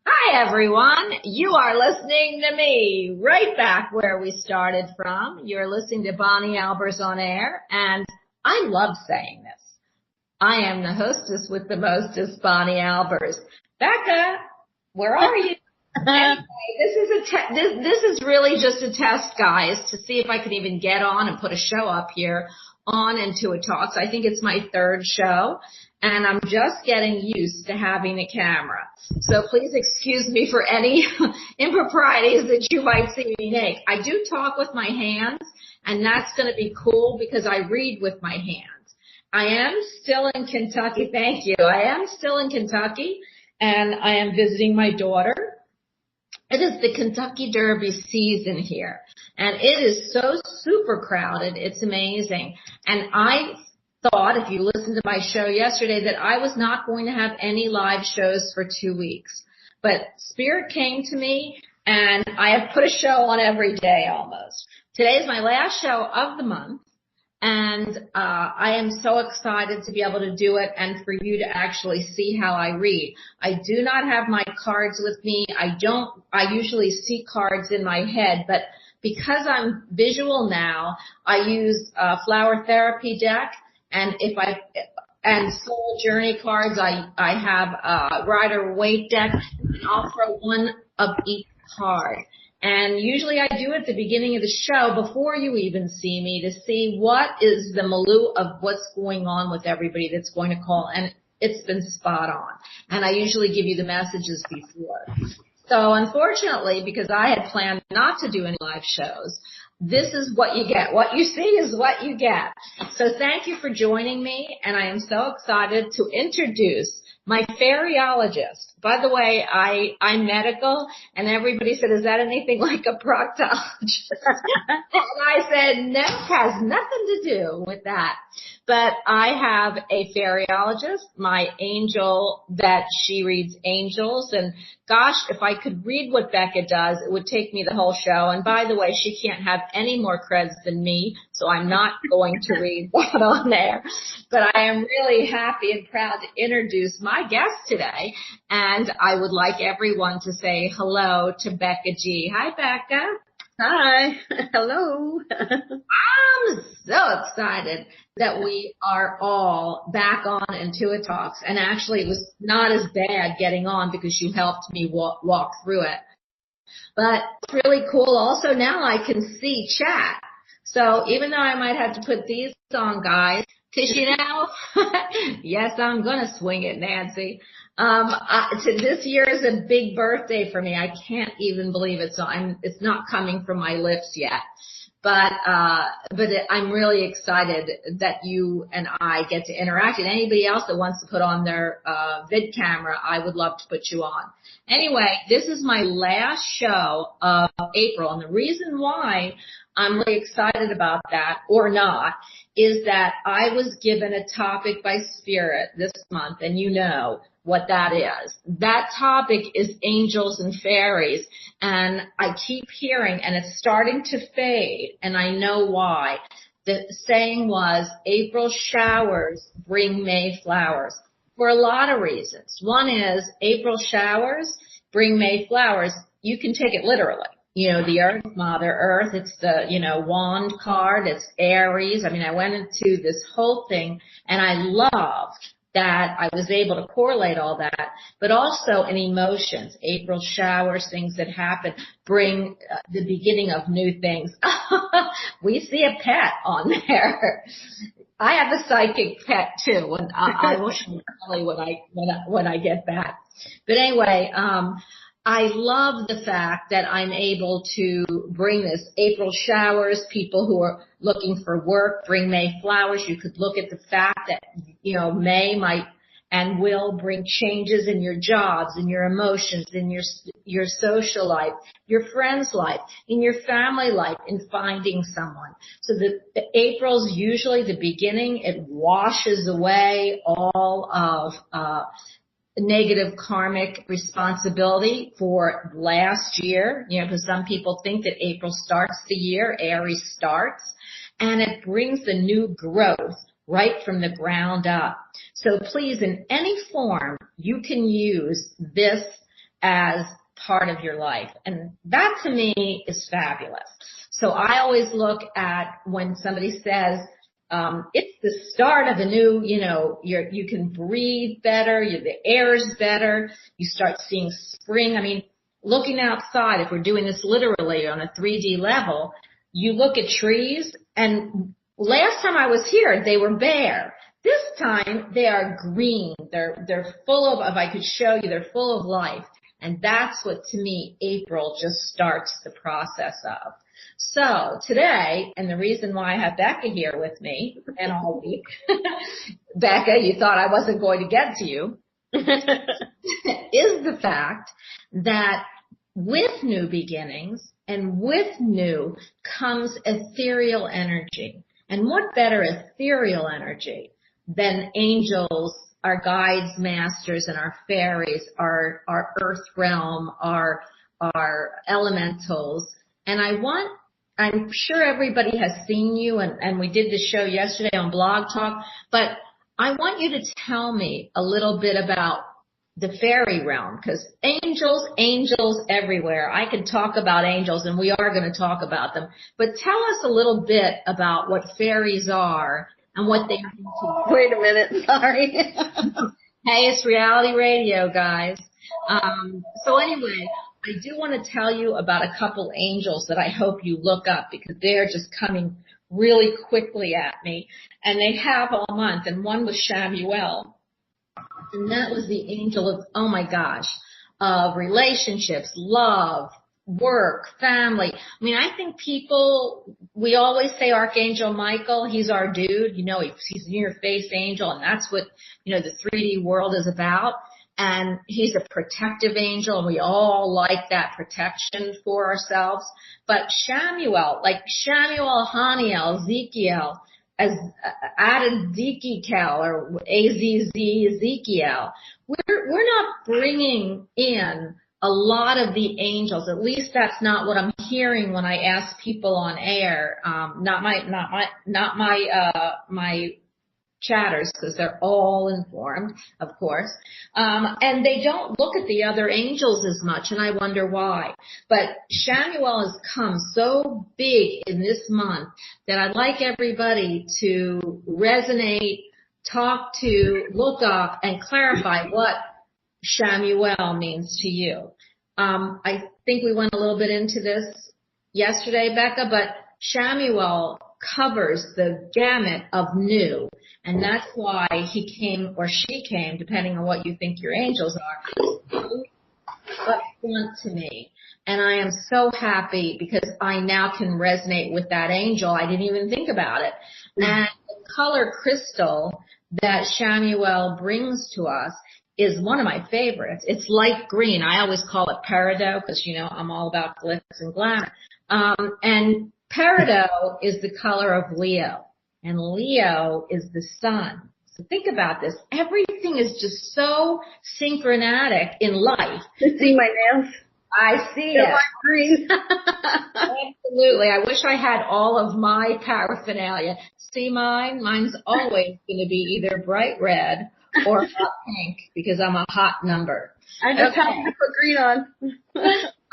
Hi, everyone. You are listening to me right back where we started from. You're listening to Bonnie-albers-on-air, and I love saying this. I am the hostess with the mostest, Bonnie Albers. Becca, where are you? Anyway, this is really just a test, guys, to see if I can even get on and put a show up here on Intuit Talks. I think it's my third show, and I'm just getting used to having a camera. So please excuse me for any improprieties that you might see me make. I do talk with my hands, and that's going to be cool because I read with my hands. I am still in Kentucky. Thank you. I am still in Kentucky, and I am visiting my daughter. It is the Kentucky Derby season here, and it is so super crowded. It's amazing. And I thought, if you listened to my show yesterday, that I was not going to have any live shows for 2 weeks. But Spirit came to me, and I have put a show on every day almost. Today is my last show of the month. And I am so excited to be able to do it and for you to actually see how I read. I do not have my cards with me. I usually see cards in my head, but because I'm visual now, I use Flower Therapy deck, and Soul Journey cards. I have a Rider Waite deck, and I'll throw one of each card. And usually I do at the beginning of the show before you even see me to see what is the milieu of what's going on with everybody that's going to call. And it's been spot on. And I usually give you the messages before. So unfortunately, because I had planned not to do any live shows, this is what you get. What you see is what you get. So thank you for joining me. And I am so excited to introduce my fairyologist. By the way, I'm medical, and everybody said, is that anything like a proctologist? And I said, no, it has nothing to do with that. But I have a fairyologist, my angel, that she reads angels. And gosh, if I could read what Becca does, it would take me the whole show. And by the way, she can't have any more creds than me, so I'm not going to read that on there. But I am really happy and proud to introduce my guest today. And I would like everyone to say hello to Becca G. Hi, Becca. Hi. Hello. I'm so excited that we are all back on Intuit Talks. And actually, it was not as bad getting on because you helped me walk through it. But it's really cool. Also, now I can see chat. So even though I might have to put these on, guys, because yes, I'm going to swing it, Nancy. This year is a big birthday for me. I can't even believe it. So it's not coming from my lips yet. But I'm really excited that you and I get to interact. And anybody else that wants to put on their vid camera, I would love to put you on. Anyway, this is my last show of April. And the reason why I'm really excited about that, or not, is that I was given a topic by Spirit this month, and you know what that is. That topic is angels and fairies, and I keep hearing, and it's starting to fade, and I know why. The saying was, April showers bring May flowers, for a lot of reasons. One is, April showers bring May flowers. You can take it literally. You know, the earth, Mother Earth, it's the, wand card, it's Aries. I mean, I went into this whole thing, and I loved that I was able to correlate all that, but also in emotions. April showers, things that happen, bring the beginning of new things. We see a pet on there. I have a psychic pet too, and I will show you when I get back. But anyway, I love the fact that I'm able to bring this April showers, people who are looking for work, bring May flowers. You could look at the fact that, May might and will bring changes in your jobs, in your emotions, in your social life, your friends' life, in your family life, in finding someone. So the April's usually the beginning. It washes away all of, negative karmic responsibility for last year, because some people think that April starts the year, Aries starts, and it brings the new growth right from the ground up. So please, in any form, you can use this as part of your life. And that to me is fabulous. So I always look at when somebody says, it's the start of a new, you can breathe better, the air is better, you start seeing spring. I mean, looking outside, if we're doing this literally on a 3D level, you look at trees, and last time I was here, they were bare. This time they are green. They're full of, if I could show you, they're full of life. And that's what, to me, April just starts the process of. So today, and the reason why I have Becca here with me and all week, Becca, you thought I wasn't going to get to you, is the fact that with new beginnings and with new comes ethereal energy. And what better ethereal energy than angels, our guides, masters, and our fairies, our earth realm, our elementals. And I'm sure everybody has seen you, and we did the show yesterday on Blog Talk, but I want you to tell me a little bit about the fairy realm, because angels everywhere. I could talk about angels, and we are going to talk about them, but tell us a little bit about what fairies are and what they mean to you. Wait a minute, sorry. Hey, it's reality radio, guys. So anyway, I do want to tell you about a couple angels that I hope you look up, because they're just coming really quickly at me, and they have all month. And one was Shamuel, and that was the angel of, oh my gosh, of relationships, love, work, family. I mean, I think we always say Archangel Michael, he's our dude, he's near face angel, and that's what, the 3D world is about. And he's a protective angel, and we all like that protection for ourselves. But Shamuel, like Shamuel, Haniel, Ezekiel, as added Ezekiel or AZZ Ezekiel, we're not bringing in a lot of the angels. At least that's not what I'm hearing when I ask people on air. Not my chatters, because they're all informed, of course. And they don't look at the other angels as much, and I wonder why. But Shamuel has come so big in this month that I'd like everybody to resonate, talk to, look up, and clarify what Shamuel means to you. I think we went a little bit into this yesterday, Becca, but Shamuel covers the gamut of new. And that's why he came, or she came, depending on what you think your angels are, up front to me. And I am so happy because I now can resonate with that angel. I didn't even think about it. And the color crystal that Shamuel brings to us is one of my favorites. It's light green. I always call it peridot because, I'm all about glitz and glamour. And peridot is the color of Leo. And Leo is the sun. So think about this. Everything is just so synchronatic in life. See my nails? I see it. Green. Absolutely. I wish I had all of my paraphernalia. See mine? Mine's always going to be either bright red or hot pink because I'm a hot number. I just have to put green on.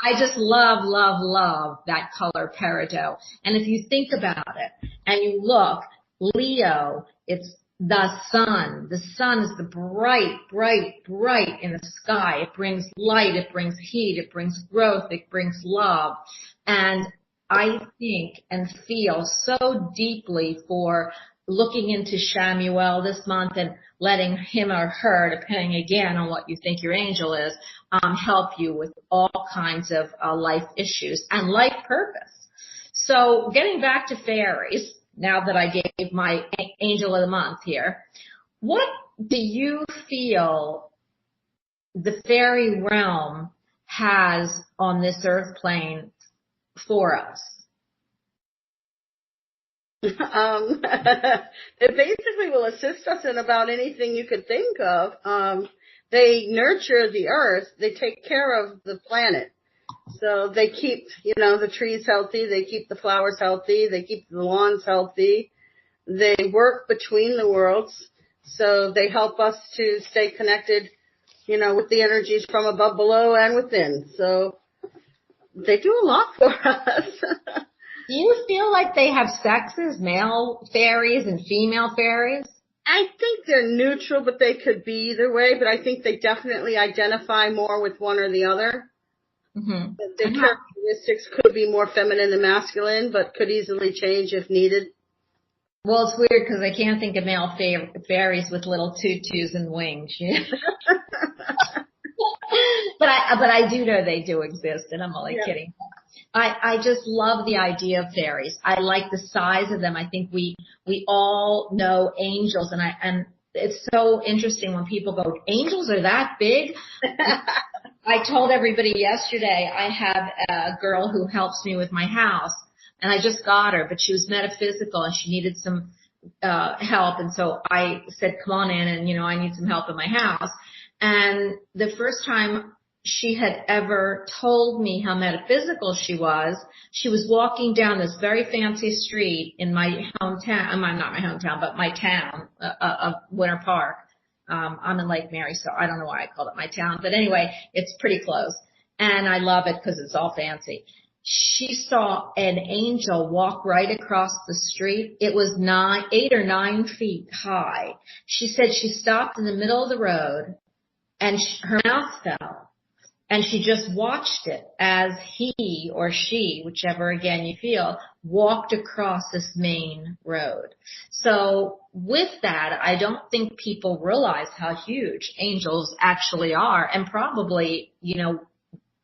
I just love that color peridot. And if you think about it and you look, Leo, it's the sun. The sun is the bright in the sky. It brings light, it brings heat, it brings growth, it brings love. And I think and feel so deeply for looking into Shamuel this month and letting him or her, depending again on what you think your angel is, help you with all kinds of life issues and life purpose. So getting back to fairies, now that I gave my angel of the month here, what do you feel the fairy realm has on this earth plane for us? It basically will assist us in about anything you could think of. They nurture the earth. They take care of the planet. So they keep, the trees healthy. They keep the flowers healthy. They keep the lawns healthy. They work between the worlds. So they help us to stay connected with the energies from above, below, and within. So they do a lot for us. Do you feel like they have sexes, male fairies and female fairies? I think they're neutral, but they could be either way. But I think they definitely identify more with one or the other. Mm-hmm. Their characteristics could be more feminine than masculine, but could easily change if needed. Well, it's weird because I can't think of male fairies with little tutus and wings. But I do know they do exist, and I'm only kidding. I just love the idea of fairies. I like the size of them. I think we all know angels, and it's so interesting when people go, angels are that big? I told everybody yesterday I have a girl who helps me with my house, and I just got her, but she was metaphysical and she needed some help, and so I said, come on in, and I need some help in my house. And the first time she had ever told me how metaphysical she was walking down this very fancy street in my hometown, not my hometown, but my town of Winter Park. I'm in Lake Mary, so I don't know why I called it my town, but anyway, it's pretty close. And I love it because it's all fancy. She saw an angel walk right across the street. It was 8 or 9 feet high. She said she stopped in the middle of the road and her mouth fell. And she just watched it as he or she, whichever again you feel, walked across this main road. So with that, I don't think people realize how huge angels actually are. And probably,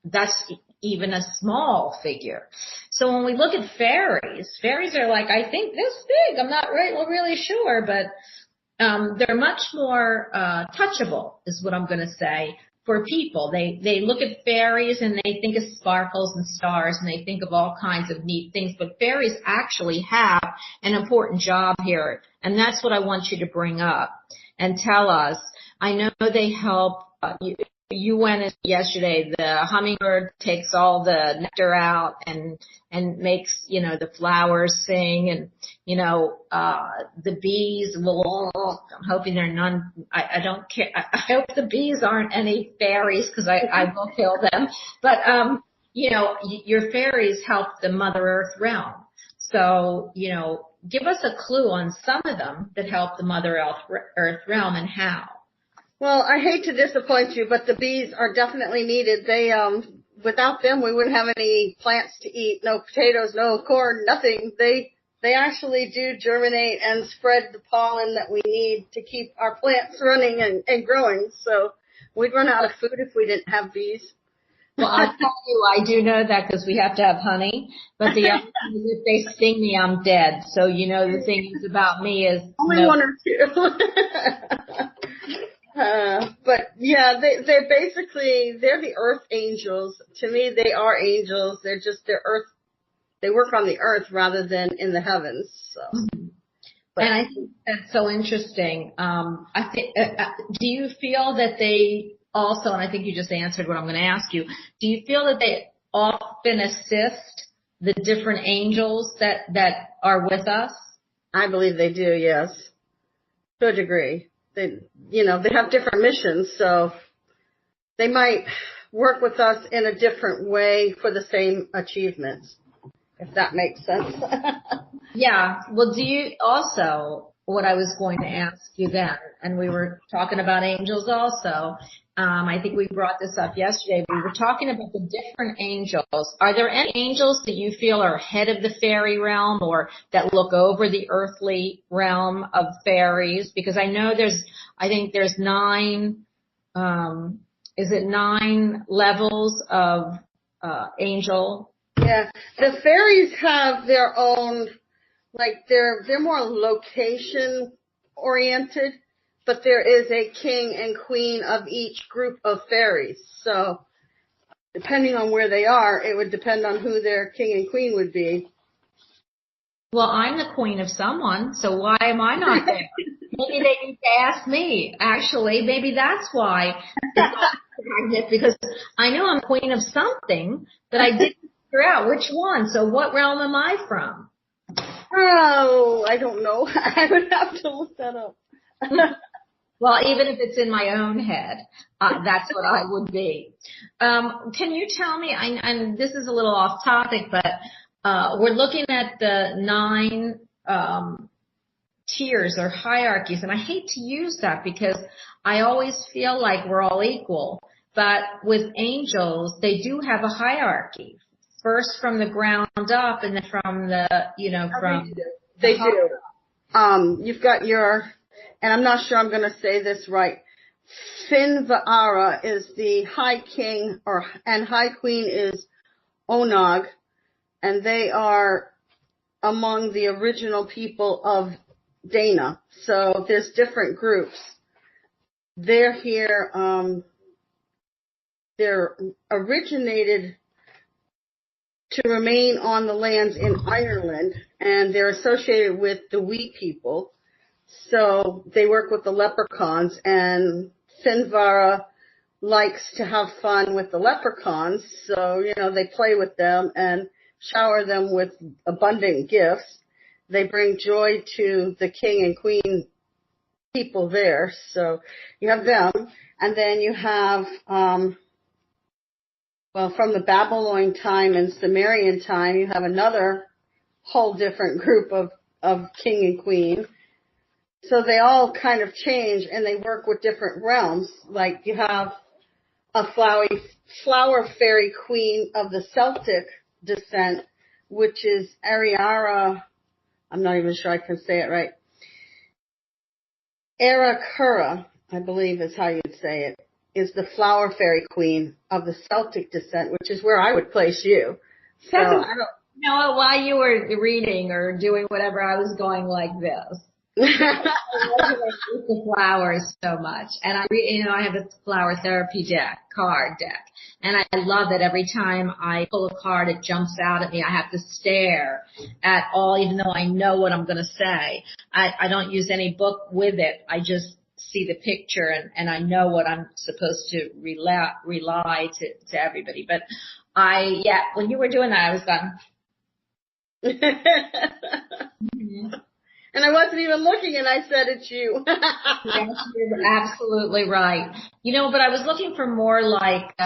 that's even a small figure. So when we look at fairies are like, I think this big. I'm not really sure, but they're much more touchable is what I'm going to say. For people, they look at fairies and they think of sparkles and stars and they think of all kinds of neat things, but fairies actually have an important job here, and that's what I want you to bring up and tell us. I know they help. You went in yesterday. The hummingbird takes all the nectar out and makes the flowers sing, and the bees will. I'm hoping they're none. I don't care. I hope the bees aren't any fairies because I will kill them. But your fairies help the Mother Earth realm. So give us a clue on some of them that help the Mother Earth realm and how. Well, I hate to disappoint you, but the bees are definitely needed. They, without them, we wouldn't have any plants to eat, no potatoes, no corn, nothing. They actually do germinate and spread the pollen that we need to keep our plants running and growing. So we'd run out of food if we didn't have bees. Well, I'll tell you, I do know that because we have to have honey. But the other thing is if they sting me, I'm dead. So, the thing is about me is... Only one or two. But yeah, they're basically, they're the earth angels. To me, they are angels. They're earth. They work on the earth rather than in the heavens. So. And I think that's so interesting. I think, do you feel that they also, and I think you just answered what I'm going to ask you, do you feel that they often assist the different angels that are with us? I believe they do, yes. To a degree. They have different missions, so they might work with us in a different way for the same achievements, if that makes sense. Yeah. Well, do you also, what I was going to ask you then, and we were talking about angels also, I think we brought this up yesterday. We were talking about the different angels. Are there any angels that you feel are head of the fairy realm or that look over the earthly realm of fairies? Because I know I think there's 9, is it 9 levels of angel? Yeah. The fairies have their own, like they're more location oriented. But there is a king and queen of each group of fairies. So depending on where they are, it would depend on who their king and queen would be. Well, I'm the queen of someone, so why am I not there? Maybe they need to ask me. Actually, maybe that's why it's not magnet, because I know I'm queen of something, but I didn't figure out which one. So what realm am I from? Oh, I don't know. I would have to look that up. Well, even if it's in my own head, that's what I would be. Can you tell me, and this is a little off topic, but we're looking at the 9 tiers or hierarchies, and I hate to use that because I always feel like we're all equal. But with angels, they do have a hierarchy. First from the ground up, and then from the, from... They do. You've got and I'm not sure I'm going to say this right, Finvara is the High King, and High Queen is Onog, and they are among the original people of Dana. So there's different groups. They're here, they're originated to remain on the lands in Ireland, and they're associated with the Wee people. So they work with the leprechauns, and Finvara likes to have fun with the leprechauns. So, they play with them and shower them with abundant gifts. They bring joy to the king and queen people there. So you have them. And then you have, from the Babylonian time and Sumerian time, you have another whole different group of king and queen. So they all kind of change, and they work with different realms. Like you have a flower fairy queen of the Celtic descent, which is Ariara. I'm not even sure I can say it right. Arakura, I believe is how you'd say it, is the flower fairy queen of the Celtic descent, which is where I would place you. So I don't know. While you were reading or doing whatever, I was going like this. I love the flowers so much, and I have a flower therapy card deck, and I love that every time I pull a card, it jumps out at me. I have to stare at all, even though I know what I'm going to say. I don't use any book with it. I just see the picture, and I know what I'm supposed to rely to everybody. But when you were doing that, I was going. Mm-hmm. And I wasn't even looking, and I said it's you. Yes, you're absolutely right. But I was looking for more like,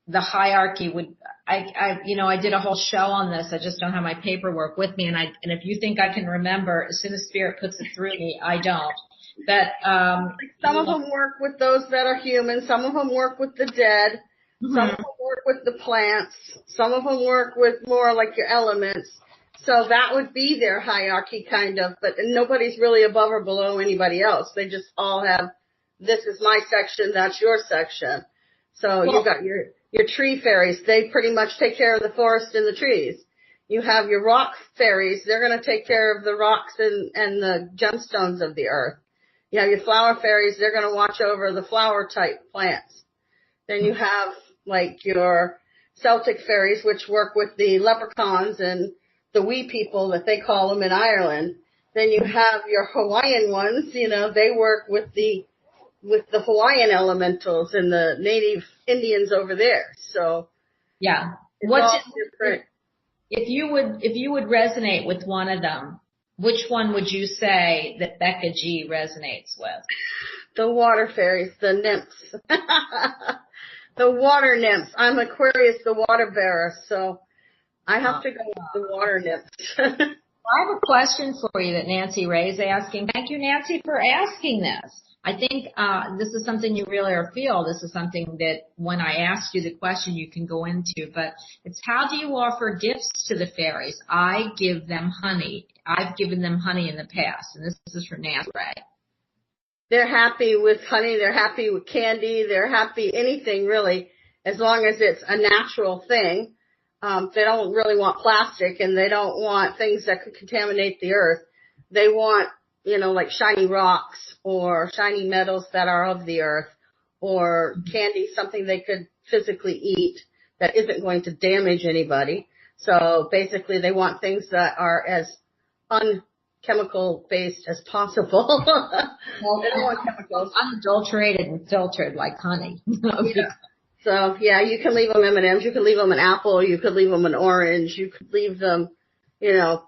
the hierarchy would, I did a whole show on this. I just don't have my paperwork with me. And if you think I can remember, as soon as Spirit puts it through me, I don't. But, some of them work with those that are human. Some of them work with the dead. Mm-hmm. Some of them work with the plants. Some of them work with more like your elements. So that would be their hierarchy kind of, but nobody's really above or below anybody else. They just all have, this is my section, that's your section. So you got your tree fairies. They pretty much take care of the forest and the trees. You have your rock fairies. They're going to take care of the rocks and the gemstones of the earth. You have your flower fairies. They're going to watch over the flower type plants. Then you have like your Celtic fairies, which work with the leprechauns and the wee people that they call them in Ireland. Then you have your Hawaiian ones, they work with the Hawaiian elementals and the native Indians over there. So yeah, different. If you would resonate with one of them, which one would you say that Becca G resonates with? The water fairies, the nymphs, the water nymphs. I'm Aquarius, the water bearer, so I have to go with the water nymphs. I have a question for you that Nancy Ray is asking. Thank you, Nancy, for asking this. I think this is something you really feel. This is something that when I asked you the question, you can go into. But it's how do you offer gifts to the fairies? I give them honey. I've given them honey in the past. And this is from Nancy Ray. They're happy with honey. They're happy with candy. They're happy anything, really, as long as it's a natural thing. They don't really want plastic, and they don't want things that could contaminate the earth. They want, like shiny rocks or shiny metals that are of the earth, or candy, something they could physically eat that isn't going to damage anybody. So basically they want things that are as unchemical based as possible. Well, they don't want chemicals. Unadulterated and filtered like honey. Yeah. So, you can leave them M&Ms, you can leave them an apple, you could leave them an orange, you could leave them,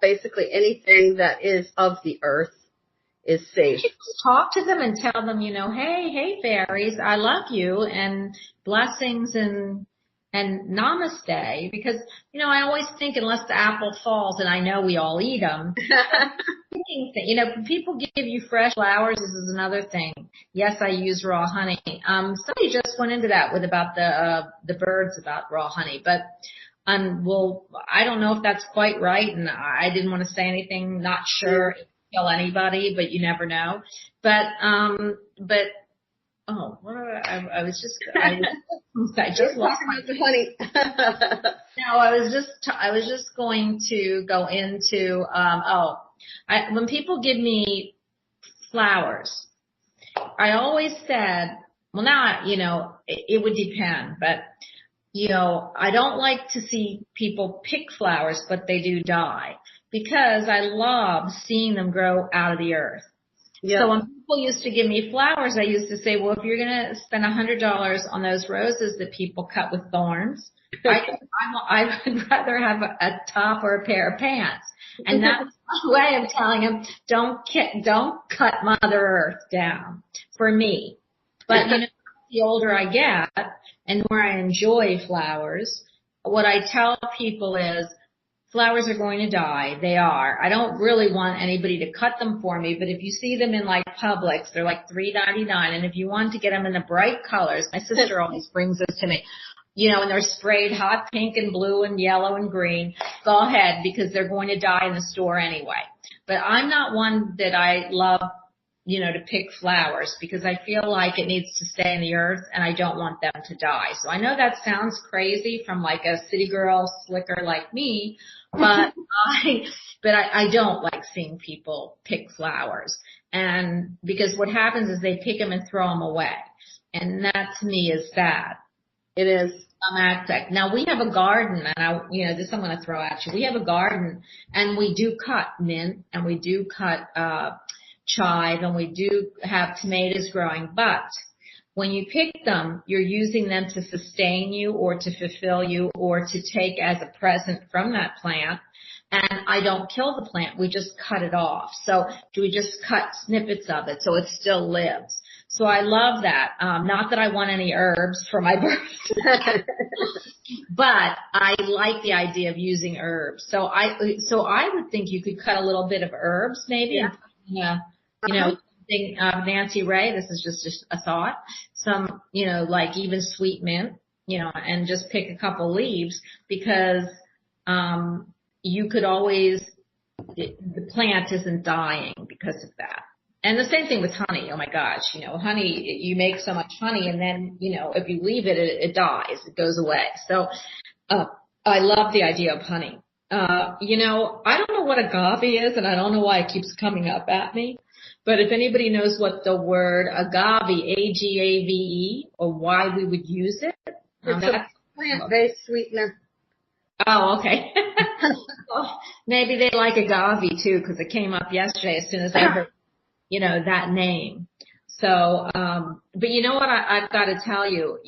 basically anything that is of the earth. is safe. Talk to them and tell them, hey fairies, I love you and blessings and namaste, because, I always think unless the apple falls, and I know we all eat them, people give you fresh flowers. This is another thing. Yes, I use raw honey. Somebody just went into that about the birds about raw honey, but well, I don't know if that's quite right, and I didn't want to say anything, not sure, kill anybody, but you never know. But oh, what I just lost my the honey. No, I was just going to go into when people give me flowers, I always said, well, now it would depend, but I don't like to see people pick flowers, but they do die, because I love seeing them grow out of the earth. Yeah. So when people used to give me flowers, I used to say, well, if you're going to spend $100 on those roses that people cut with thorns, I would rather have a top or a pair of pants. And that's my way of telling them, don't cut Mother Earth down for me. But the older I get and the more I enjoy flowers, what I tell people is, flowers are going to die. They are. I don't really want anybody to cut them for me, but if you see them in like Publix, they're like $3.99. And if you want to get them in the bright colors, my sister always brings this to me, and they're sprayed hot pink and blue and yellow and green, go ahead, because they're going to die in the store anyway. But I'm not one that I love, to pick flowers, because I feel like it needs to stay in the earth and I don't want them to die. So I know that sounds crazy from like a city girl slicker like me, but I don't like seeing people pick flowers. And because what happens is they pick them and throw them away. And that to me is sad. It is. Now we have a garden, and this I'm going to throw at you. We have a garden, and we do cut mint, and we do cut, chive, and we do have tomatoes growing, but when you pick them, you're using them to sustain you or to fulfill you or to take as a present from that plant. And I don't kill the plant. We just cut it off. So we just cut snippets of it so it still lives. So I love that. Not that I want any herbs for my birthday, but I like the idea of using herbs. So I would think you could cut a little bit of herbs maybe. Yeah. And something, Nancy Ray, this is just a thought, some, like even sweet mint, and just pick a couple leaves, because, you could always, the plant isn't dying because of that. And the same thing with honey. Oh my gosh, honey, you make so much honey, and then, if you leave it, it dies, it goes away. So, I love the idea of honey. I don't know what agave is, and I don't know why it keeps coming up at me. But if anybody knows what the word agave, A-G-A-V-E, or why we would use it. It's a plant-based sweetener. Oh, okay. Well, maybe they like agave too, because it came up yesterday as soon as I heard, that name. So, but you know what I've got to tell you,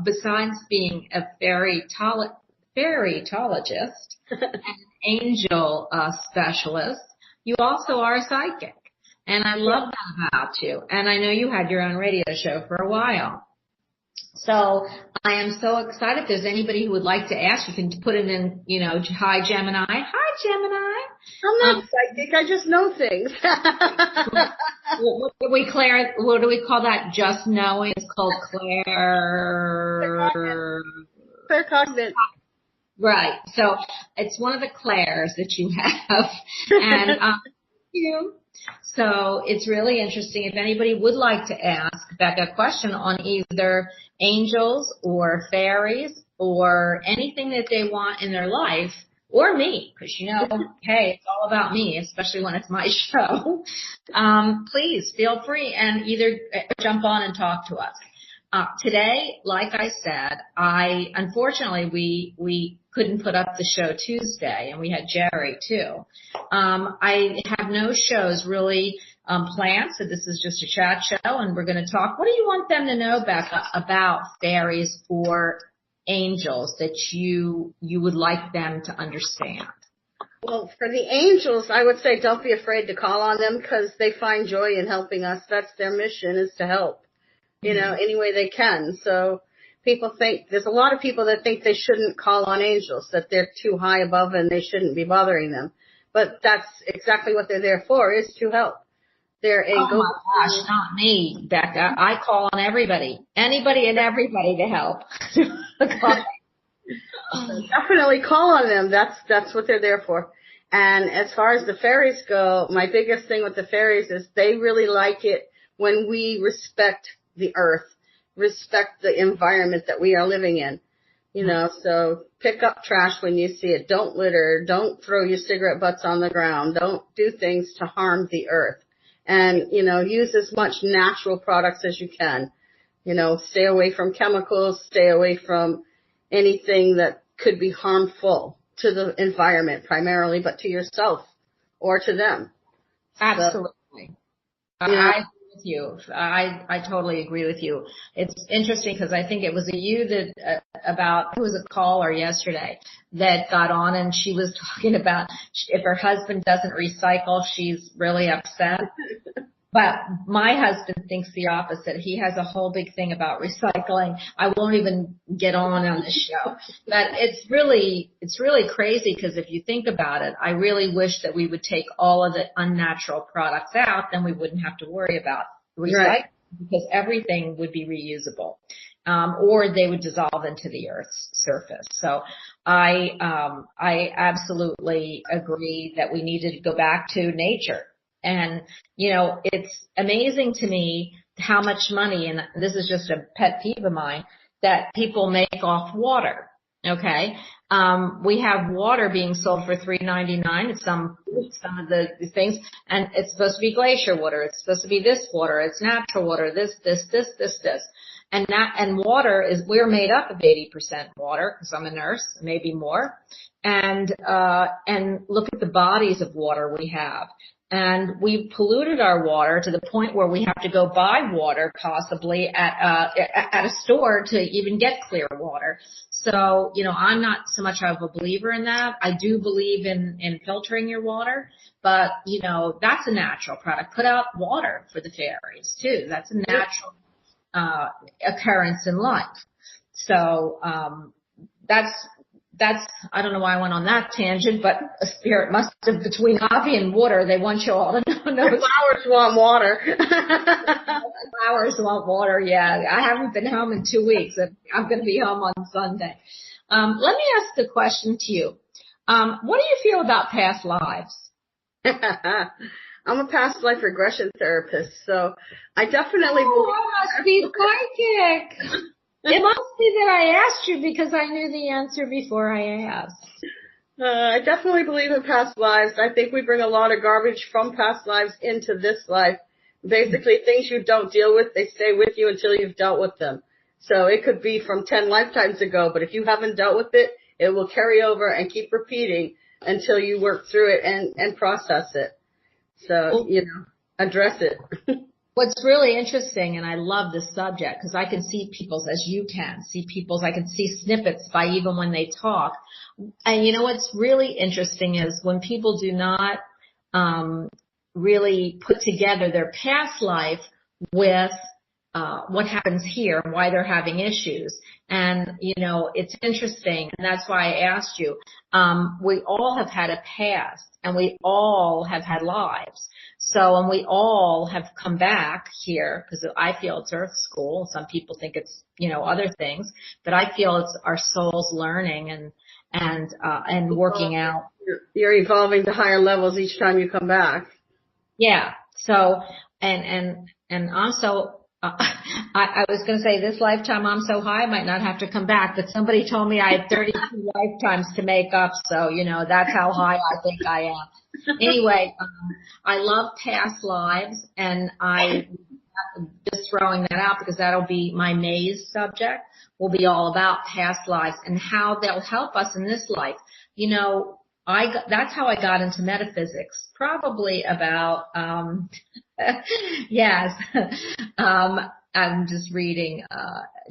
besides being a fairytologist, and angel specialist, you also are a psychic. And I love that about you. And I know you had your own radio show for a while. So I am so excited. If there's anybody who would like to ask, you can put it in, hi Gemini. Hi Gemini. I'm not psychic. I just know things. What do we call that? Just knowing. It's called claircognizant. Right. So it's one of the clairs that you have. And, so it's really interesting. If anybody would like to ask Becca a question on either angels or fairies or anything that they want in their life, or me, because hey, it's all about me, especially when it's my show. Please feel free and either jump on and talk to us. Today, like I said, unfortunately we couldn't put up the show Tuesday, and we had Jerry too. I have no shows really planned, so this is just a chat show, and we're going to talk. What do you want them to know, Becca, about fairies or angels that you would like them to understand? Well, for the angels, I would say don't be afraid to call on them because they find joy in helping us. That's their mission, is to help, any way they can. So people think, there's a lot of people that think they shouldn't call on angels, that they're too high above and they shouldn't be bothering them. But that's exactly what they're there for, is to help. They're a Oh my gosh, not me, Becca. I call on everybody, anybody and everybody to help. Definitely call on them. That's what they're there for. And as far as the fairies go, my biggest thing with the fairies is they really like it when we respect the earth, respect the environment that we are living in. So pick up trash when you see it. Don't litter. Don't throw your cigarette butts on the ground. Don't do things to harm the earth. And, use as much natural products as you can. Stay away from chemicals, stay away from anything that could be harmful to the environment primarily, but to yourself or to them. Absolutely. So, I agree with you. I totally agree with you. It's interesting because I think it was you that who was a caller yesterday that got on, and she was talking about if her husband doesn't recycle, she's really upset. But my husband thinks the opposite. He has a whole big thing about recycling. I won't even get on this show. But it's really crazy because if you think about it, I really wish that we would take all of the unnatural products out, then we wouldn't have to worry about recycling, right, because everything would be reusable. Or they would dissolve into the Earth's surface. So I absolutely agree that we need to go back to nature. And, it's amazing to me how much money, and this is just a pet peeve of mine, that people make off water. Okay. We have water being sold for $3.99 at some of the things, and it's supposed to be glacier water. It's supposed to be this water. It's natural water. This. And water we're made up of 80% water, because I'm a nurse, maybe more. And look at the bodies of water we have. And we've polluted our water to the point where we have to go buy water possibly at a store to even get clear water. So, I'm not so much of a believer in that. I do believe in filtering your water, but, that's a natural product. Put out water for the fairies too. That's a natural occurrence in life. So, that's, I don't know why I went on that tangent, but a spirit must have, between coffee and water, they want you all to know. The flowers want water. Flowers want water, yeah. I haven't been home in 2 weeks. I'm going to be home on Sunday. Let me ask the question to you. What do you feel about past lives? I'm a past life regression therapist, so I definitely believe. I must be psychic. It must be that I asked you because I knew the answer before I asked. I definitely believe in past lives. I think we bring a lot of garbage from past lives into this life. Basically, things you don't deal with, they stay with you until you've dealt with them. So it could be from 10 lifetimes ago, but if you haven't dealt with it, it will carry over and keep repeating until you work through it and process it. So, address it. What's really interesting, and I love this subject because I can see people's, as you can see people's, I can see snippets by even when they talk. And what's really interesting is when people do not really put together their past life with what happens here and why they're having issues. And, it's interesting, and that's why I asked you. We all have had a past, and we all have had lives. So, and we all have come back here, because I feel it's Earth School. Some people think it's, other things, but I feel it's our souls learning and working out. You're evolving to higher levels each time you come back. Yeah. So, and I'm so, I was going to say this lifetime I'm so high I might not have to come back, but somebody told me I had 32 lifetimes to make up. So, that's how high I think I am. Anyway, I love past lives, and I just throwing that out because that'll be my maze subject. Will be all about past lives and how they'll help us in this life. That's how I got into metaphysics. Probably about yes. I'm just reading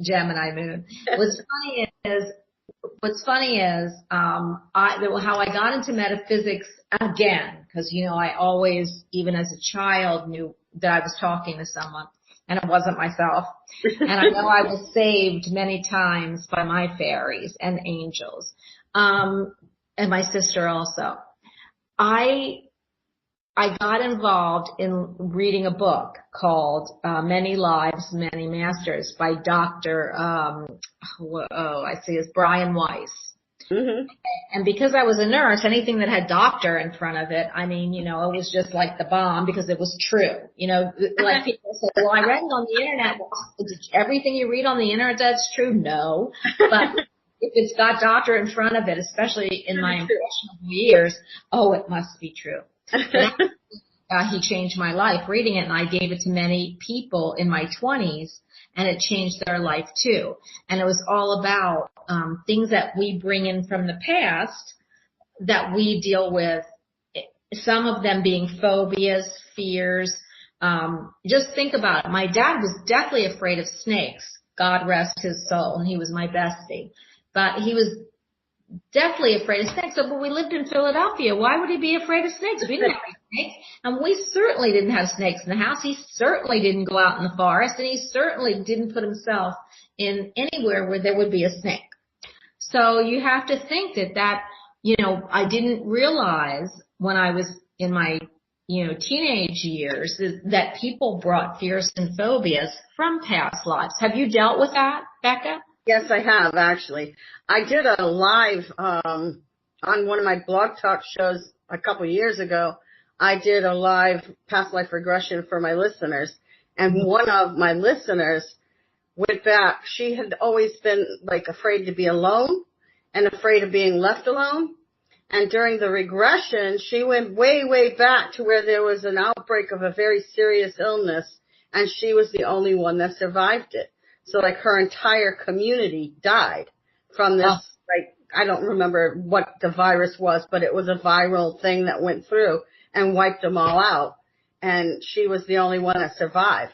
Gemini Moon. What's funny is what's funny is, how I got into metaphysics again, because, I always, even as a child, knew that I was talking to someone, and it wasn't myself. And I know I was saved many times by my fairies and angels, and my sister also. I got involved in reading a book called Many Lives, Many Masters by Dr. It's Brian Weiss. Mm-hmm. And because I was a nurse, anything that had doctor in front of it, it was just like the bomb because it was true. Like people say, well, I read it on the internet. Well, everything you read on the internet, that's true? No. But if it's got doctor in front of it, especially in my impressionable years, it must be true. He changed my life reading it, and I gave it to many people in my 20s, and it changed their life too. And it was all about things that we bring in from the past that we deal with, some of them being phobias, fears. Just think about it. My dad was deathly afraid of snakes. God rest his soul, and he was my bestie. But he was deathly afraid of snakes. So, but we lived in Philadelphia. Why would he be afraid of snakes? We didn't have any snakes. And we certainly didn't have snakes in the house. He certainly didn't go out in the forest, and he certainly didn't put himself in anywhere where there would be a snake. So you have to think that, I didn't realize when I was in my, teenage years that people brought fears and phobias from past lives. Have you dealt with that, Becca? Yes, I have, actually. I did a live on one of my blog talk shows a couple years ago. I did a live past life regression for my listeners, and one of my listeners went back. She had always been like afraid to be alone and afraid of being left alone. And during the regression, she went way, way back to where there was an outbreak of a very serious illness, and she was the only one that survived it. So like her entire community died from this, I don't remember what the virus was, but it was a viral thing that went through and wiped them all out. And she was the only one that survived.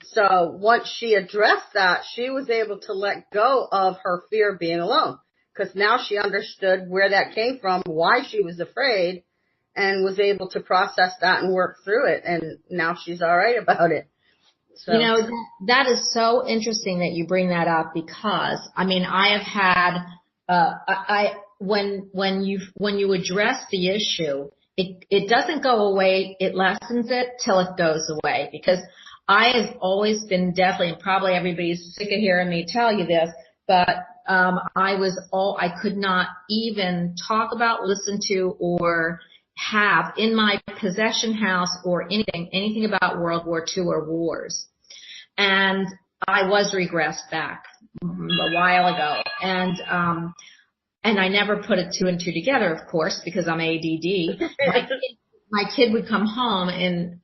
So once she addressed that, she was able to let go of her fear of being alone, because now she understood where that came from, why she was afraid, and was able to process that and work through it. And now she's all right about it. So. That is so interesting that you bring that up, because I have had when you address the issue, it doesn't go away, it lessens it till it goes away, because I have always been definitely, and probably everybody's sick of hearing me tell you this, but I could not even talk about, listen to, or have in my possession house or anything about World War II or wars. And I was regressed back a while ago. And I never put it two and two together, of course, because I'm ADD. My kid would come home in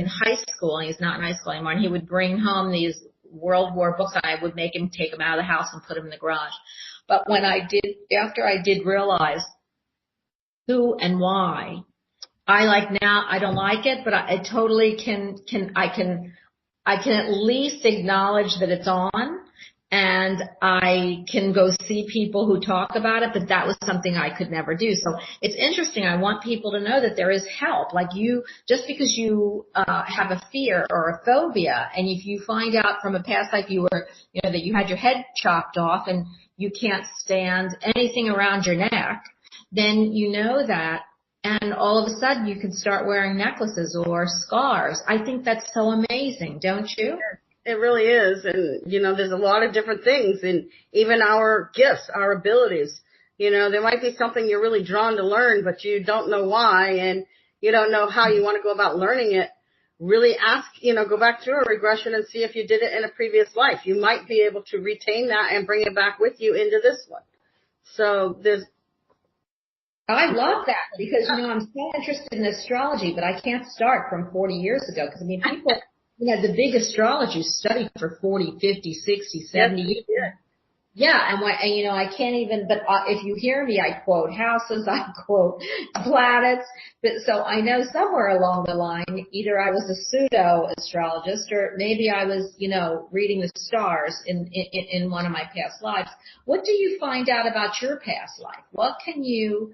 high school, and he's not in high school anymore, and he would bring home these World War books, and I would make him take them out of the house and put them in the garage. But after I did realize who and why, I don't like it, but I totally I can at least acknowledge that it's on, and I can go see people who talk about it, but that was something I could never do. So it's interesting. I want people to know that there is help. Like just because you have a fear or a phobia, and if you find out from a past life that you had your head chopped off and you can't stand anything around your neck, then you know that. And all of a sudden you can start wearing necklaces or scars. I think that's so amazing, don't you? It really is. And, there's a lot of different things, and even our gifts, our abilities. There might be something you're really drawn to learn, but you don't know why, and you don't know how you want to go about learning it. Really ask, go back through a regression and see if you did it in a previous life. You might be able to retain that and bring it back with you into this one. So I love that, because, I'm so interested in astrology, but I can't start from 40 years ago, because, people, the big astrologers studied for 40, 50, 60, 70 years. Yeah, and you know, I can't even, but if you hear me, I quote houses, I quote planets. But so I know somewhere along the line, either I was a pseudo astrologist or maybe I was, you know, reading the stars in one of my past lives. What do you find out about your past life? What did you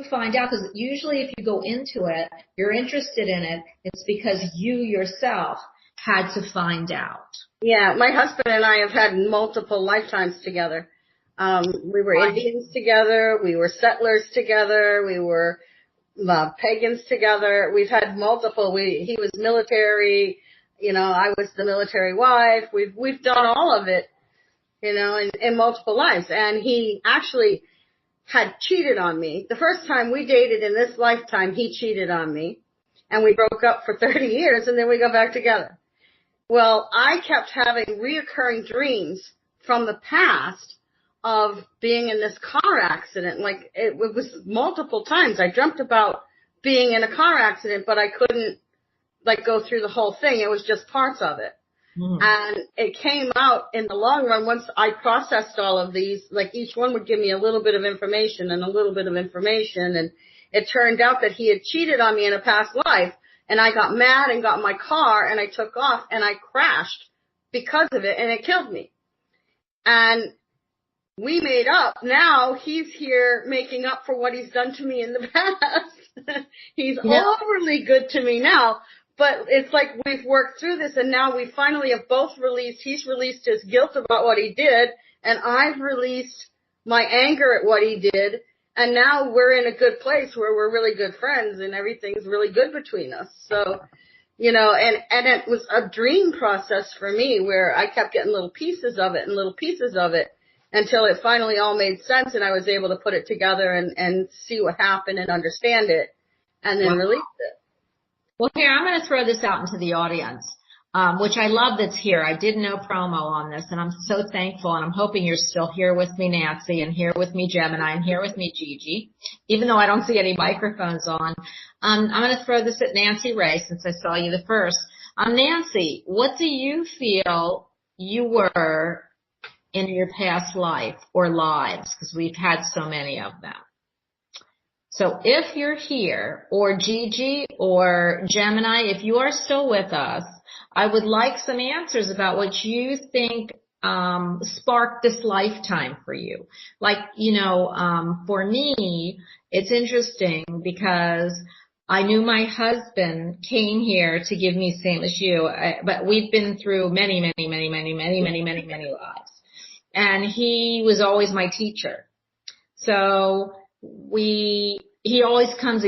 find out? Because usually if you go into it, you're interested in it, it's because you yourself had to find out. Yeah, my husband and I have had multiple lifetimes together. We were Indians together. We were settlers together. We were pagans together. We've had multiple. He was military. You know, I was the military wife. We've done all of it, you know, in multiple lives. And he actually had cheated on me. The first time we dated in this lifetime, he cheated on me. And we broke up for 30 years, and then we got back together. Well, I kept having reoccurring dreams from the past of being in this car accident. Like, it was multiple times. I dreamt about being in a car accident, but I couldn't, like, go through the whole thing. It was just parts of it. Mm-hmm. And it came out in the long run once I processed all of these. Like, each one would give me a little bit of information and a little bit of information. And it turned out that he had cheated on me in a past life. And I got mad and got in my car and I took off and I crashed because of it and it killed me. And we made up. Now he's here making up for what he's done to me in the past. He's overly good to me now, but it's like we've worked through this and now we finally have both released. He's released his guilt about what he did and I've released my anger at what he did. And now we're in a good place where we're really good friends and everything's really good between us. So, you know, and it was a dream process for me where I kept getting little pieces of it and little pieces of it until it finally all made sense and I was able to put it together and see what happened and understand it and then release it. Well, here, I'm going to throw this out into the audience. Which I love that's here. I did no promo on this, and I'm so thankful, and I'm hoping you're still here with me, Nancy, and here with me, Gemini, and here with me, Gigi, even though I don't see any microphones on. I'm going to throw this at Nancy Ray since I saw you the first. Nancy, what do you feel you were in your past life or lives? Because we've had so many of them. So if you're here, or Gigi or Gemini, if you are still with us, I would like some answers about what you think sparked this lifetime for you. Like, you know, for me, it's interesting because I knew my husband came here to give me same as you, but we've been through many lives. And he was always my teacher. So he always comes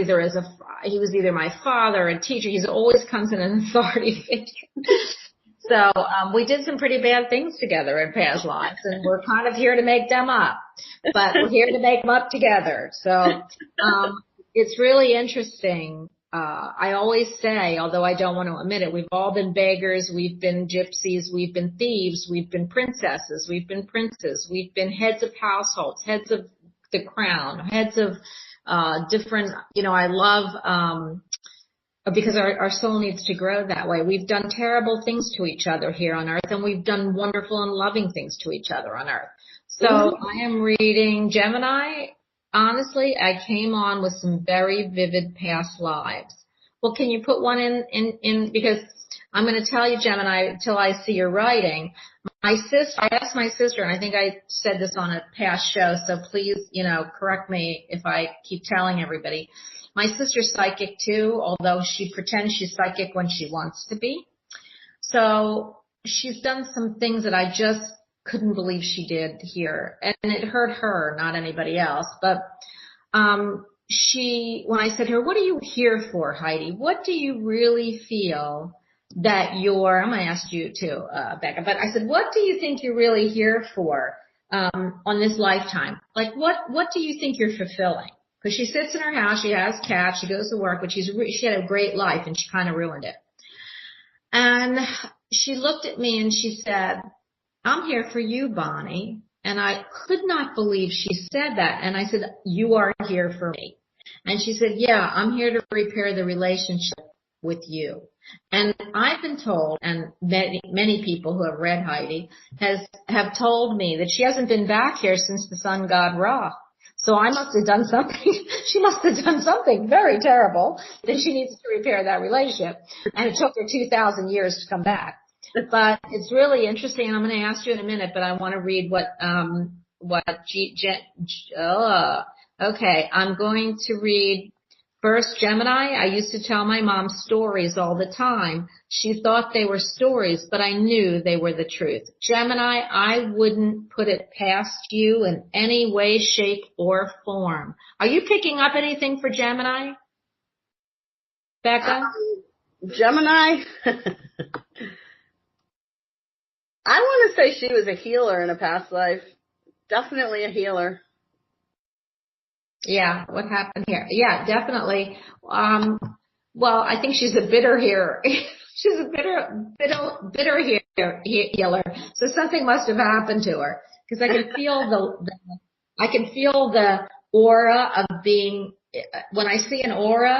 he was either my father or a teacher. He's always comes in an authority figure. So, we did some pretty bad things together in past lives and we're kind of here to make them up, but we're here to make them up together. So, it's really interesting. I always say, although I don't want to admit it, we've all been beggars, we've been gypsies, we've been thieves, we've been princesses, we've been princes, we've been heads of households, heads of the crown, heads of different, you know, I love, because our soul needs to grow that way. We've done terrible things to each other here on earth and we've done wonderful and loving things to each other on earth. So I am reading Gemini. Honestly, I came on with some very vivid past lives. Well, can you put one in because I'm going to tell you, Gemini, till I see your writing. I asked my sister, and I think I said this on a past show, so please, you know, correct me if I keep telling everybody. My sister's psychic too, although she pretends she's psychic when she wants to be. So she's done some things that I just couldn't believe she did here, and it hurt her, not anybody else. But when I said to her, "What are you here for, Heidi? What do you really feel that I'm going to ask you too, Becca, but I said, what do you think you're really here for, on this lifetime? Like, what do you think you're fulfilling?" Because she sits in her house, she has cats, she goes to work, but she had a great life and she kind of ruined it. And she looked at me and she said, "I'm here for you, Bonnie." And I could not believe she said that. And I said, "You are here for me." And she said, "Yeah, I'm here to repair the relationship with you." And I've been told, and many people who have read Heidi have told me that she hasn't been back here since the sun god Ra. So I must have done something. She must have done something very terrible that she needs to repair that relationship. And it took her 2,000 years to come back. But it's really interesting, and I'm going to ask you in a minute, but I want to read okay, I'm going to read first Gemini. I used to tell my mom stories all the time. She thought they were stories, but I knew they were the truth. Gemini, I wouldn't put it past you in any way, shape, or form. Are you picking up anything for Gemini, Becca? Gemini? I want to say she was a healer in a past life. Definitely a healer. Yeah, what happened here? Yeah, definitely. Well, I think she's a bitter healer. She's a bitter healer. So something must have happened to her, because I can feel I can feel the aura of being. When I see an aura,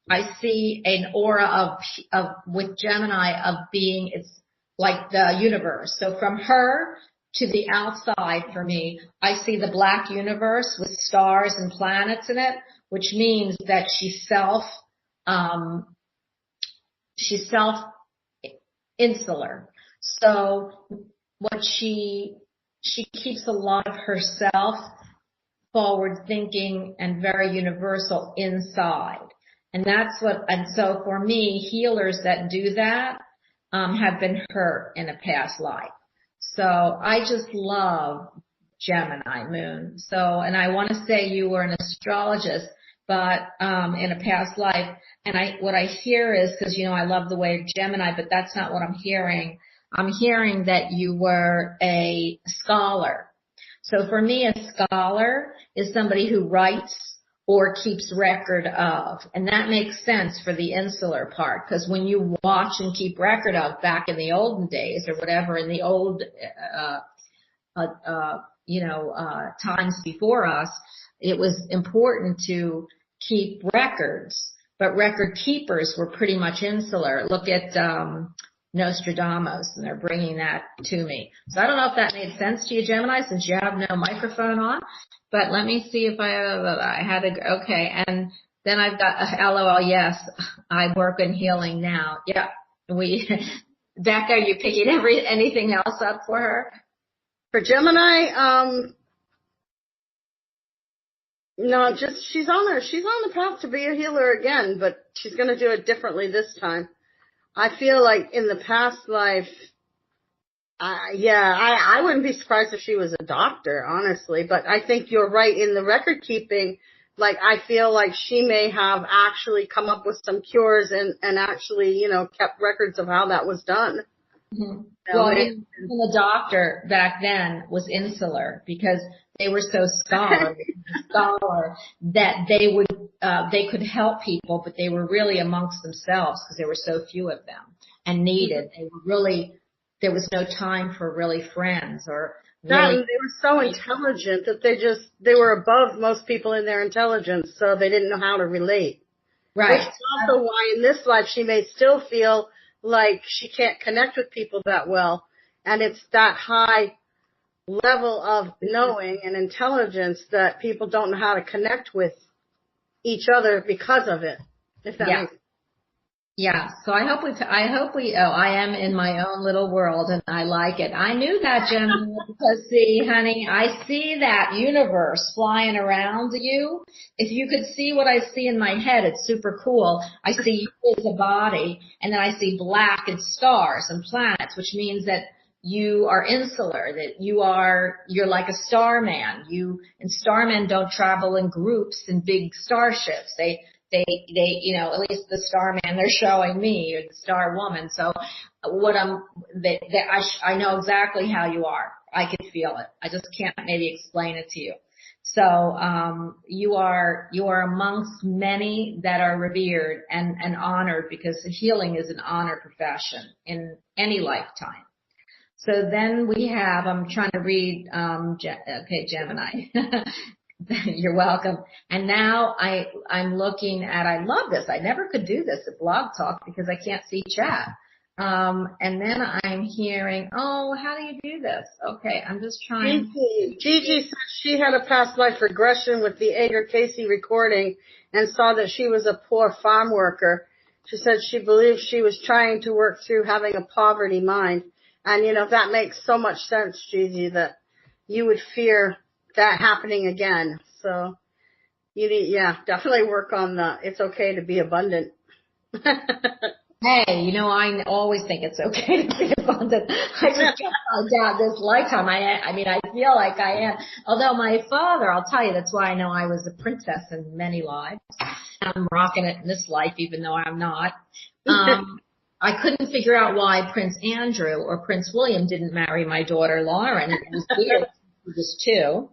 I see an aura of with Gemini of being. It's like the universe. So from her to the outside for me, I see the black universe with stars and planets in it, which means that she's self-insular. So what she keeps a lot of herself forward thinking and very universal inside. And so for me, healers that do that, have been hurt in a past life. So I just love Gemini moon. So, and I want to say you were an astrologist, but in a past life. And what I hear is, because I love the way of Gemini, but that's not what I'm hearing. I'm hearing that you were a scholar. So for me, a scholar is somebody who writes or keeps record of. And that makes sense for the insular part, because when you watch and keep record of back in the olden days or whatever, in the old, times before us, it was important to keep records, but record keepers were pretty much insular. Look at, Nostradamus, and they're bringing that to me. So I don't know if that made sense to you, Gemini, since you have no microphone on, but let me see if I had a, okay. And then I've got LOL. Yes, I work in healing now. Yeah. Becca, are you picking anything else up for her? For Gemini, no, just she's on the path to be a healer again, but she's going to do it differently this time. I feel like in the past life, I wouldn't be surprised if she was a doctor, honestly, but I think you're right in the record keeping. Like, I feel like she may have actually come up with some cures and actually, kept records of how that was done. Mm-hmm. Well, even the doctor back then was insular because they were so scholar that they could help people, but they were really amongst themselves because there were so few of them and needed. There was no time for really friends or really. They were so intelligent that they were above most people in their intelligence, so they didn't know how to relate. Right. Which is also why in this life she may still feel like she can't connect with people that well. And it's that high level of knowing and intelligence that people don't know how to connect with each other because of it. If that makes sense. Yeah. So I am in my own little world and I like it. I knew that, Gemma, because see, honey, I see that universe flying around you. If you could see what I see in my head, it's super cool. I see you as a body, and then I see black and stars and planets, which means that you are insular, that you're like a starman. And starmen don't travel in groups in big starships. They, at least the starman they're showing me, or the star woman. So I know exactly how you are. I can feel it. I just can't maybe explain it to you. So, you are amongst many that are revered and honored, because healing is an honor profession in any lifetime. So then we have, I'm trying to read, Gemini. You're welcome. And now I'm looking at, I love this. I never could do this at Blog Talk because I can't see chat. And then I'm hearing, oh, how do you do this? Okay, I'm just trying. Gigi said she had a past life regression with the Agar Casey recording and saw that she was a poor farm worker. She said she believed she was trying to work through having a poverty mind. And, that makes so much sense, Gigi, that you would fear that happening again. So you need, definitely work on it's okay to be abundant. Hey, I always think it's okay to be abundant. I just can't find out this lifetime. I mean, I feel like I am. Although my father, I'll tell you, that's why I know I was a princess in many lives. I'm rocking it in this life, even though I'm not. I couldn't figure out why Prince Andrew or Prince William didn't marry my daughter Lauren. It was weird. She was 2.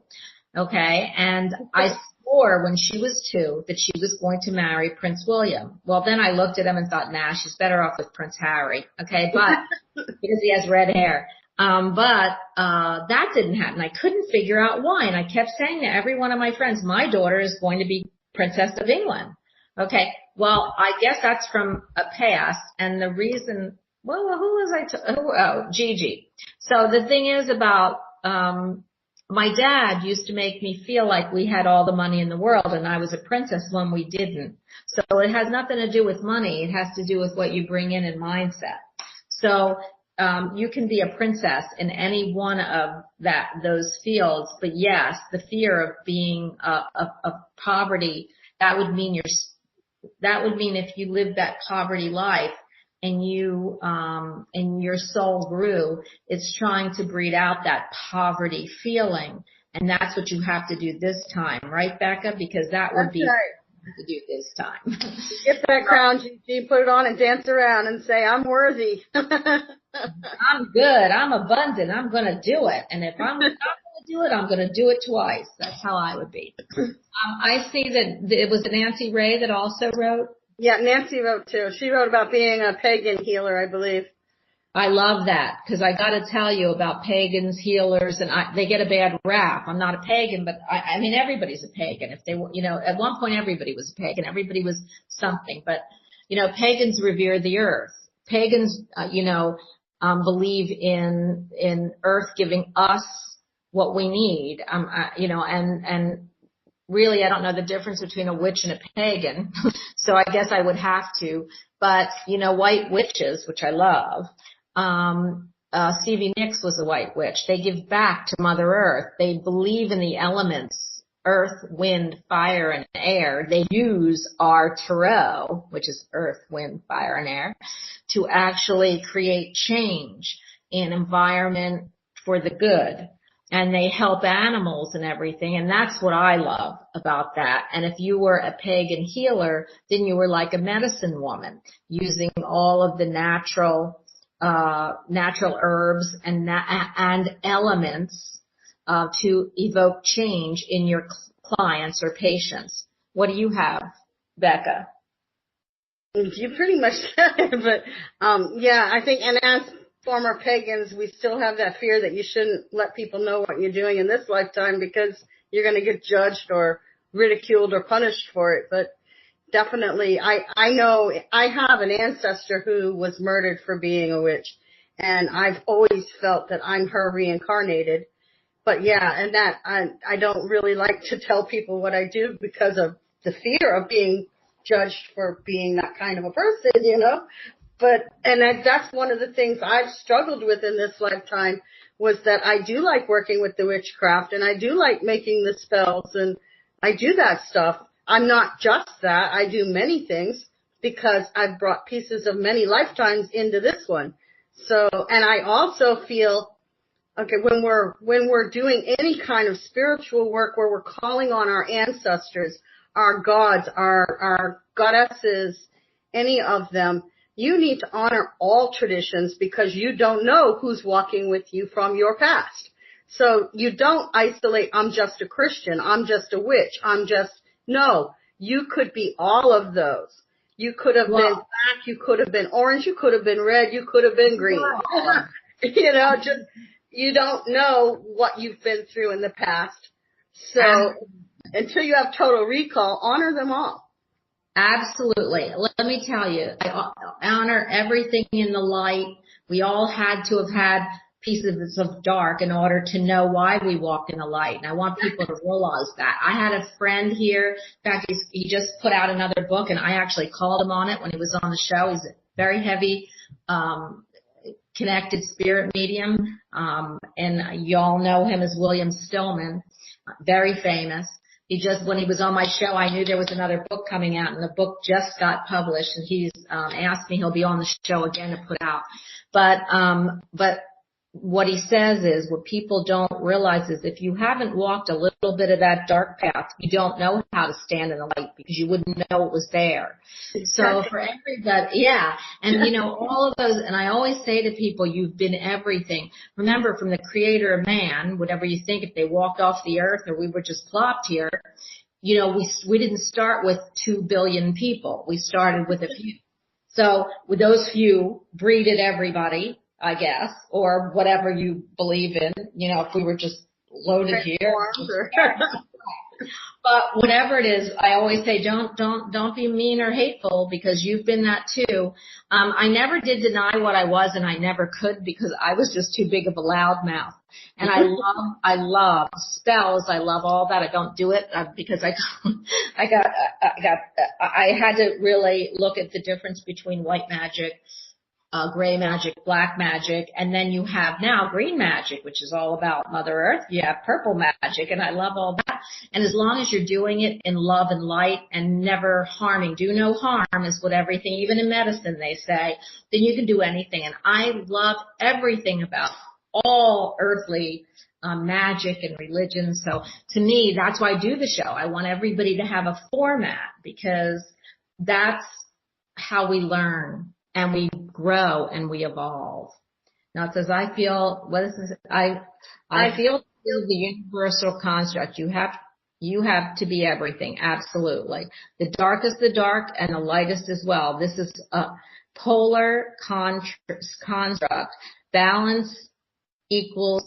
Okay. And I swore when she was 2 that she was going to marry Prince William. Well, then I looked at him and thought, nah, she's better off with Prince Harry. Okay. But because he has red hair. But that didn't happen. I couldn't figure out why. And I kept saying to every one of my friends, my daughter is going to be Princess of England. Okay. Well, I guess that's from a past. And the reason, who was I? Gigi. So the thing is about, my dad used to make me feel like we had all the money in the world and I was a princess when we didn't. So it has nothing to do with money. It has to do with what you bring in mindset. So, you can be a princess in any one of those fields. But yes, the fear of being of poverty, that would mean if you live that poverty life and your soul grew, it's trying to breed out that poverty feeling. And that's what you have to do this time, right, Becca? Because that would be right. To do this time. Get that crown, Gigi, put it on and dance around and say, I'm worthy. I'm good. I'm abundant. I'm going to do it. And if I'm not going to do it, I'm going to do it twice. That's how I would be. I see that it was Nancy Ray that also wrote. Yeah, Nancy wrote too. She wrote about being a pagan healer, I believe. I love that because I got to tell you about pagans, healers, and they get a bad rap. I'm not a pagan, but I mean everybody's a pagan. If they, at one point everybody was a pagan. Everybody was something, but pagans revere the earth. Pagans, believe in earth giving us what we need. And really, I don't know the difference between a witch and a pagan, so I guess I would have to. But, white witches, which I love, Stevie Nicks was a white witch. They give back to Mother Earth. They believe in the elements, earth, wind, fire, and air. They use our tarot, which is earth, wind, fire, and air, to actually create change in environment for the good. And they help animals and everything. And that's what I love about that. And if you were a pagan healer, then you were like a medicine woman using all of the natural herbs and elements, to evoke change in your clients or patients. What do you have, Becca? You pretty much said it, but, I think, and as former pagans, we still have that fear that you shouldn't let people know what you're doing in this lifetime because you're going to get judged or ridiculed or punished for it. But definitely, I know I have an ancestor who was murdered for being a witch, and I've always felt that I'm her reincarnated. But and that I don't really like to tell people what I do because of the fear of being judged for being that kind of a person, But, that's one of the things I've struggled with in this lifetime was that I do like working with the witchcraft and I do like making the spells and I do that stuff. I'm not just that. I do many things because I've brought pieces of many lifetimes into this one. So, and I also feel, okay, when we're doing any kind of spiritual work where we're calling on our ancestors, our gods, our goddesses, any of them, you need to honor all traditions because you don't know who's walking with you from your past. So you don't isolate, I'm just a Christian, I'm just a witch, no, you could be all of those. You could have been black, you could have been orange, you could have been red, you could have been green. You don't know what you've been through in the past. So until you have total recall, honor them all. Absolutely. Let me tell you, I honor everything in the light. We all had to have had pieces of dark in order to know why we walk in the light. And I want people to realize that. I had a friend here. In fact, he just put out another book, and I actually called him on it when he was on the show. He's a very heavy, connected spirit medium. And y'all know him as William Stillman, very famous. When he was on my show, I knew there was another book coming out, and the book just got published, and he's asked me, he'll be on the show again to put out. But what he says is, what people don't realize is, if you haven't walked a little bit of that dark path, you don't know how to stand in the light, because you wouldn't know it was there. So for everybody, yeah. And all of those, and I always say to people, you've been everything. Remember, from the creator of man, whatever you think, if they walked off the earth or we were just plopped here, we didn't start with 2 billion people. We started with a few. So with those few, breeded everybody, I guess, or whatever you believe in, if we were just loaded here. But whatever it is, I always say, don't be mean or hateful, because you've been that too. I never did deny what I was, and I never could, because I was just too big of a loudmouth. And I love spells. I love all that. I don't do it because I had to really look at the difference between white magic, gray magic, black magic, and then you have now green magic, which is all about Mother Earth. You have purple magic, and I love all that. And as long as you're doing it in love and light and never harming, do no harm is what everything, even in medicine they say, then you can do anything. And I love everything about all earthly magic and religion. So to me, that's why I do the show. I want everybody to have a format, because that's how we learn. And we grow and we evolve. Now it says, I feel, what is this? I feel the universal construct. You have to be everything. Absolutely. The dark is the dark, and the lightest as well. This is a polar construct. Balance equals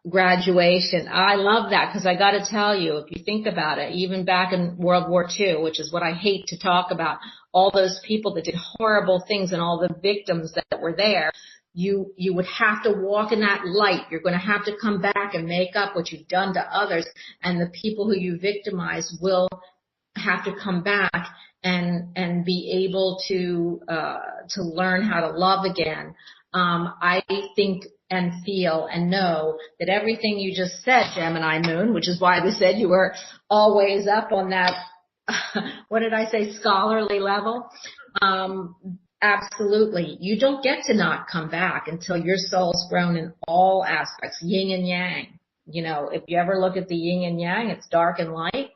graduation. I love that, because I got to tell you, if you think about it, even back in World War II, which is what I hate to talk about, all those people that did horrible things and all the victims that were there, you would have to walk in that light. You're going to have to come back and make up what you've done to others, and the people who you victimize will have to come back and be able to learn how to love again. I think and feel and know that everything you just said, Gemini Moon, which is why we said you were always up on that, what did I say, scholarly level? Absolutely. You don't get to not come back until your soul's grown in all aspects, yin and yang. If you ever look at the yin and yang, it's dark and light.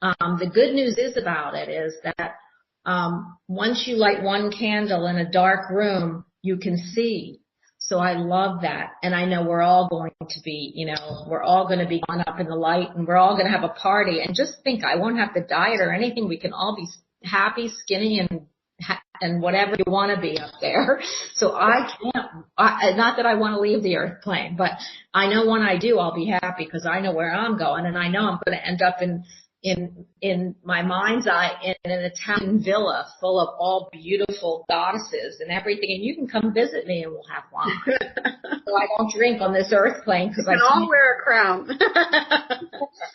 The good news about it is that once you light one candle in a dark room, you can see. So I love that. And I know we're all going to be, we're all going to be going up in the light, and we're all going to have a party. And just think, I won't have to diet or anything. We can all be happy, skinny, and whatever you want to be up there. So not that I want to leave the earth plane, but I know when I do, I'll be happy, because I know where I'm going, and I know I'm going to end up in my mind's eye in an Italian villa full of all beautiful goddesses and everything, and you can come visit me and we'll have wine. So I don't drink on this earth plane, because I can all wear a crown.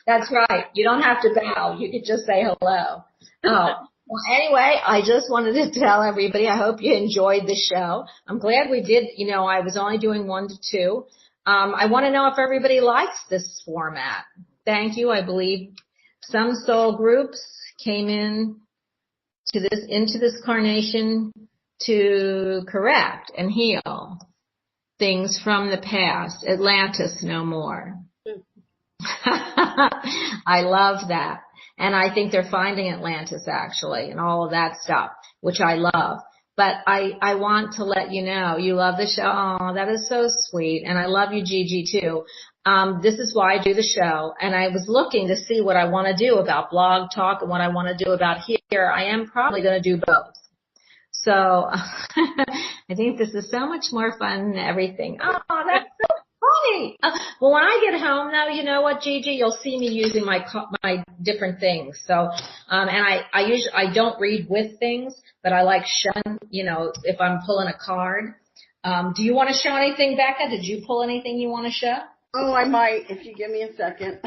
That's right. You don't have to bow. You could just say hello. Oh. Well, anyway, I just wanted to tell everybody, I hope you enjoyed the show. I'm glad we did. I was only doing 1 to 2. I want to know if everybody likes this format. Thank you. I believe some soul groups came into this carnation to correct and heal things from the past. Atlantis no more. I love that. And I think they're finding Atlantis, actually, and all of that stuff, which I love. But I want to let you know, you love the show. Oh, that is so sweet. And I love you, Gigi, too. This is why I do the show. And I was looking to see what I want to do about Blog Talk and what I want to do about here. I am probably going to do both. So I think this is so much more fun than everything. Oh, that's so Bonnie. Well, when I get home now, you know what, Gigi, you'll see me using my different things. So, and I don't read with things, but I like showing, if I'm pulling a card. Do you want to show anything, Becca? Did you pull anything you want to show? Oh, I might, if you give me a second.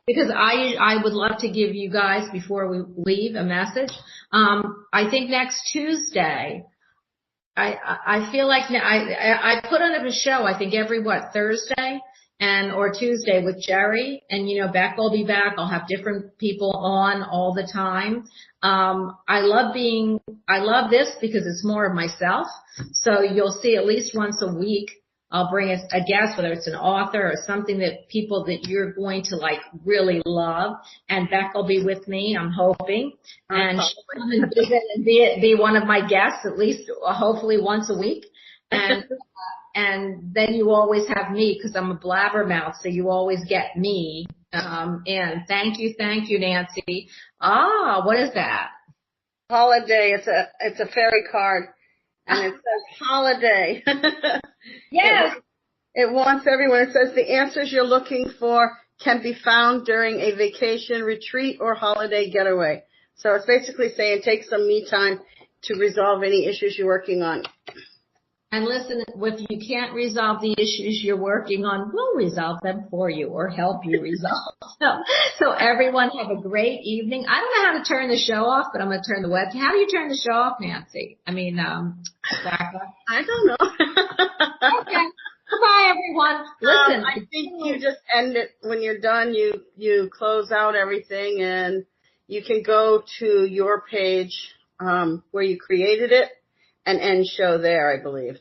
Because I would love to give you guys, before we leave, a message. I think next Tuesday, I feel like I put on a show, I think every, Thursday or Tuesday with Jerry, and Beck will be back. I'll have different people on all the time. I love this because it's more of myself. So you'll see at least once a week, I'll bring a guest, whether it's an author or something that people that you're going to really love. And Beck will be with me, I'm hoping. And she'll come and visit and be one of my guests at least, hopefully once a week. And then you always have me because I'm a blabbermouth, so you always get me. And thank you, Nancy. What is that? Holiday. It's a fairy card. And it says holiday. Yes. It wants everyone. It says the answers you're looking for can be found during a vacation, retreat, or holiday getaway. So it's basically saying take some me time to resolve any issues you're working on. And listen, if you can't resolve the issues you're working on, we'll resolve them for you or help you resolve them. So everyone have a great evening. I don't know how to turn the show off, but I'm going to turn the web. How do you turn the show off, Nancy? Becca? I don't know. Okay. Goodbye, everyone. Listen. I think you just end it when you're done. You close out everything, and you can go to your page where you created it and end show there, I believe.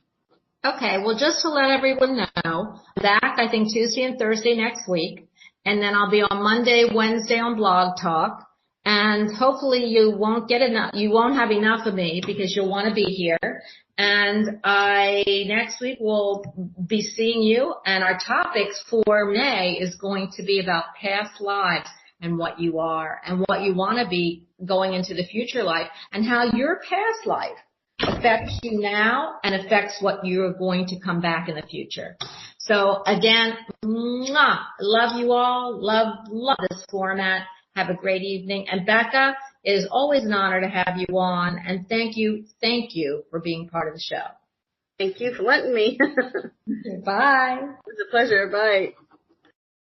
Okay, well, just to let everyone know, I'm back, I think, Tuesday and Thursday next week, and then I'll be on Monday, Wednesday on Blog Talk, and hopefully you won't have enough of me because you'll want to be here, and next week will be seeing you, and our topics for May is going to be about past lives and what you are and what you want to be going into the future life and how your past life affects you now and affects what you're going to come back in the future. So again, love you all. Love this format. Have a great evening. And Becca, it is always an honor to have you on. And thank you for being part of the show. Thank you for letting me. Bye. It was a pleasure. Bye.